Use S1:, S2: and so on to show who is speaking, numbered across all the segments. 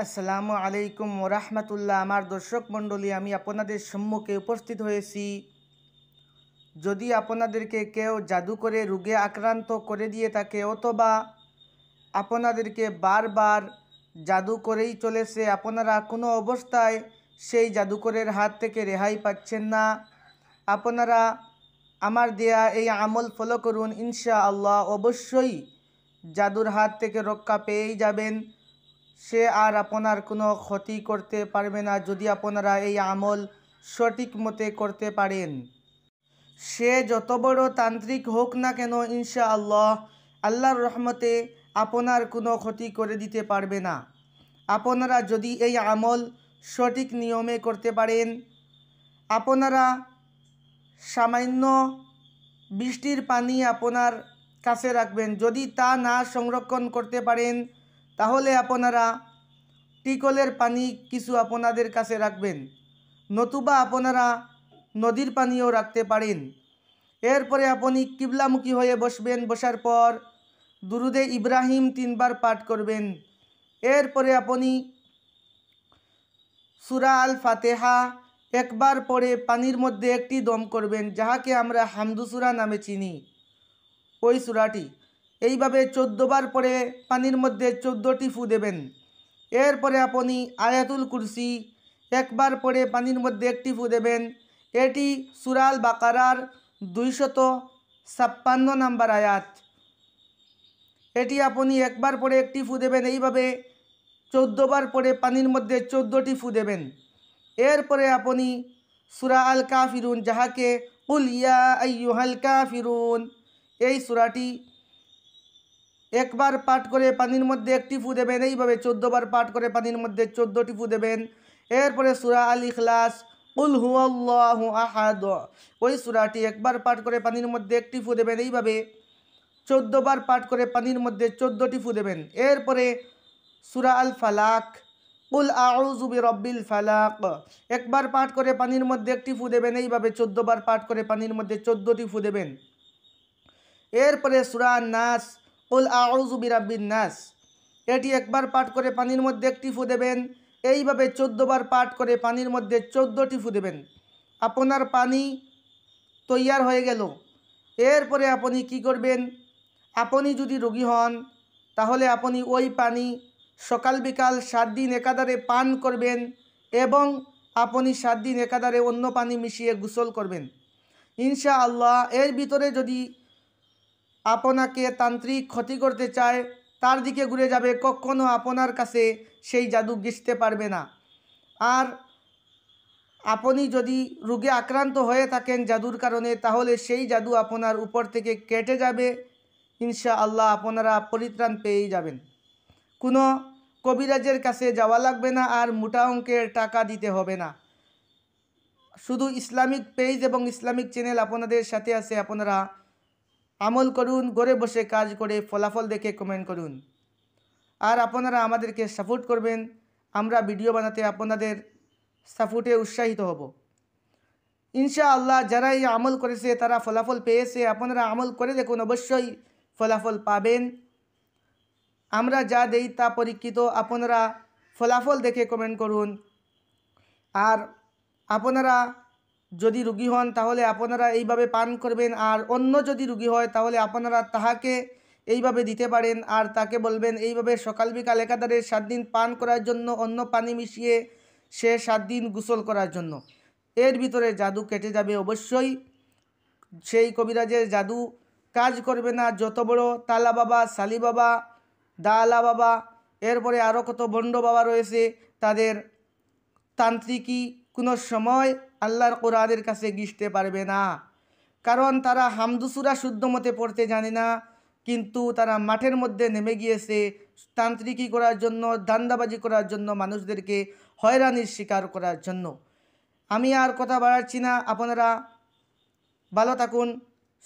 S1: আসসালামু আলাইকুম ওরহমতুল্লাহ। আমার দর্শক মণ্ডলী, আমি আপনাদের সম্মুখে উপস্থিত হয়েছি। যদি আপনাদেরকে কেউ জাদু করে রোগে আক্রান্ত করে দিয়ে থাকে, অথবা আপনাদেরকে বারবার জাদু করেই চলেছে, আপনারা কোনো অবস্থায় সেই জাদুকরের হাত থেকে রেহাই পাচ্ছেন না, আপনারা আমার দেয়া এই আমল ফলো করুন। ইনশাআল্লাহ অবশ্যই জাদুর হাত থেকে রক্ষা পেয়েই যাবেন। সে আর আপনার কোনো ক্ষতি করতে পারবে না যদি আপনারা এই আমল সঠিক মতে করতে পারেন। সে যত বড় তান্ত্রিক হোক না কেন, ইনশাআল্লাহ আল্লাহর রহমতে আপনার কোনো ক্ষতি করে দিতে পারবে না। আপনারা যদি এই আমল সঠিক নিয়মে করতে পারেন, আপনারা সামান্য বৃষ্টির পানি আপনার কাছে রাখবেন। যদি তা না সংরক্ষণ করতে পারেন, তাহলে আপনারা টিকলের পানি কিছু আপনাদের কাছে রাখবেন, নতুবা আপনারা নদীর পানিও রাখতে পারেন। এরপরে আপনি কিবলামুখী হয়ে বসবেন। বসার পর দুরুদে ইব্রাহিম 3 বার পাঠ করবেন। এরপরে আপনি সূরা আল ফাতিহা একবার পড়ে পানির মধ্যে একটি দম করবেন, যাহাকে আমরা হামদু সূরা নামে চিনি, ওই সূরাটি। এইভাবে 14 বার পড়ে পানির মধ্যে 14টি ফু দেবেন। এরপরে আপনি আয়াতুল কুরসি একবার পড়ে পানির মধ্যে একটি ফু দেবেন। এটি সূরা আল বাকারার 256 নম্বর আয়াত। এটি আপনি একবার পড়ে একটি ফু দেবেন। এইভাবে 14 বার পড়ে পানির মধ্যে 14টি ফু দেবেন। এরপরে আপনি সূরা আল কাফিরুন, যাহাকে কুল ইয়া আইয়ুহাল কাফিরুন, এই সূরাটি একবার পাঠ করে পানির মধ্যে একটি ফু দেবেন। এইভাবে 14 বার পাঠ করে পানির মধ্যে 14টি ফু দেবেন। এরপরে সূরা আল ইখলাস কুল হুয়াল্লাহু আহাদ, ওই সূরাটি একবার পাঠ করে পানির মধ্যে একটি ফু দেবেন। এইভাবে 14 বার পাঠ করে পানির মধ্যে 14টি ফু দেবেন। এরপরে সূরা আল ফালাক কুল আউযু বিরাব্বিল ফালাক একবার পাঠ করে পানির মধ্যে একটি ফু দেবেন। এইভাবে 14 বার পাঠ করে পানির মধ্যে 14টি ফু দেবেন। এরপরে সূরা আন নাস কুল আউযু বিরাব্বিন নাস, এটি একবার পাঠ করে পানির মধ্যে একটি ফু দেবেন। এইভাবে 14 বার পাঠ করে পানির মধ্যে 14টি ফু দেবেন। আপনার পানি তৈয়ার হয়ে গেল। এরপরে আপনি কি করবেন, আপনি যদি রোগী হন, তাহলে আপনি ওই পানি সকাল বিকাল 7 দিন একাধারে পান করবেন, এবং আপনি 7 দিন একাধারে অন্য পানি মিশিয়ে গোসল করবেন। ইনশাআল্লাহ এর ভিতরে যদি আপনাকে তান্ত্রিক ক্ষতি করতে চায়, তার দিকে ঘুরে যাবে, কখনো আপনার কাছে সেই জাদু ঘেঁষতে পারবে না। আর আপনি যদি রোগে আক্রান্ত হয়ে থাকেন জাদুর কারণে, তাহলে সেই জাদু আপনার উপর থেকে কেটে যাবে। ইনশাআল্লাহ আপনারা পরিত্রাণ পেয়েই যাবেন। কোনো কবিরাজের কাছে যাওয়া লাগবে না, আর মোটা অঙ্কের টাকা দিতে হবে না। শুধু ইসলামিক পেজ এবং ইসলামিক চ্যানেল আপনাদের সাথে আছে। আপনারা আমল করুন, ঘরে বসে কাজ করে ফলাফল দেখে কমেন্ট করুন। আর আপনারা আমাদেরকে সাপোর্ট করবেন, আমরা ভিডিও বানাতে আপনাদের সাপোর্টে উৎসাহিত হব। ইনশাআল্লাহ যারা এই আমল করেছে তারা ফলাফল পেয়েছে। আপনারা আমল করে দেখুন, অবশ্যই ফলাফল পাবেন। আমরা যা দেই তা পরীক্ষিত। আপনারা ফলাফল দেখে কমেন্ট করুন। আর আপনারা যদি রোগী হন, তাহলে আপনারা এইভাবে পান করবেন। আর অন্য যদি রোগী হয়, তাহলে আপনারা তাহাকে এইভাবে দিতে পারেন, আর তাকে বলবেন এইভাবে সকাল বিকাল একাধারে 7 দিন পান করার জন্য, অন্য পানি মিশিয়ে সে 7 দিন গোসল করার জন্য। এর ভিতরে জাদু কেটে যাবে অবশ্যই। সেই কবিরাজের জাদু কাজ করবে না। যত বড় তালা বাবা, সালি বাবা, দালা বাবা, এরপরে আরও কত বন্ড বাবা রয়েছে, তাদের তান্ত্রিকই কোনো সময় আল্লাহর কোরআনের কাছে ঘেঁষতে পারবে না। কারণ তারা হামদু সূরা শুদ্ধ মতে পড়তে জানে না, কিন্তু তারা মাঠের মধ্যে নেমে গিয়েছে তান্ত্রিকি করার জন্য, ধান্দাবাজি করার জন্য, মানুষদেরকে হয়রানির শিকার করার জন্য। আমি আর কথা বাড়াচ্ছি না। আপনারা ভালো থাকুন,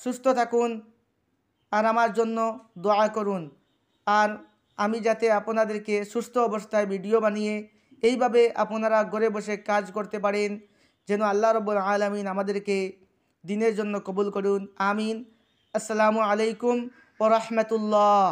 S1: সুস্থ থাকুন, আর আমার জন্য দোয়া করুন। আর আমি যাতে আপনাদেরকে সুস্থ অবস্থায় ভিডিও বানিয়ে এইভাবে আপনারা ঘরে বসে কাজ করতে পারেন, যেন আল্লাহ রাব্বুল আলামিন আমাদেরকে দিনের জন্য কবুল করুন। আমিন। আসসালামু আলাইকুম ওয়া রাহমাতুল্লাহ।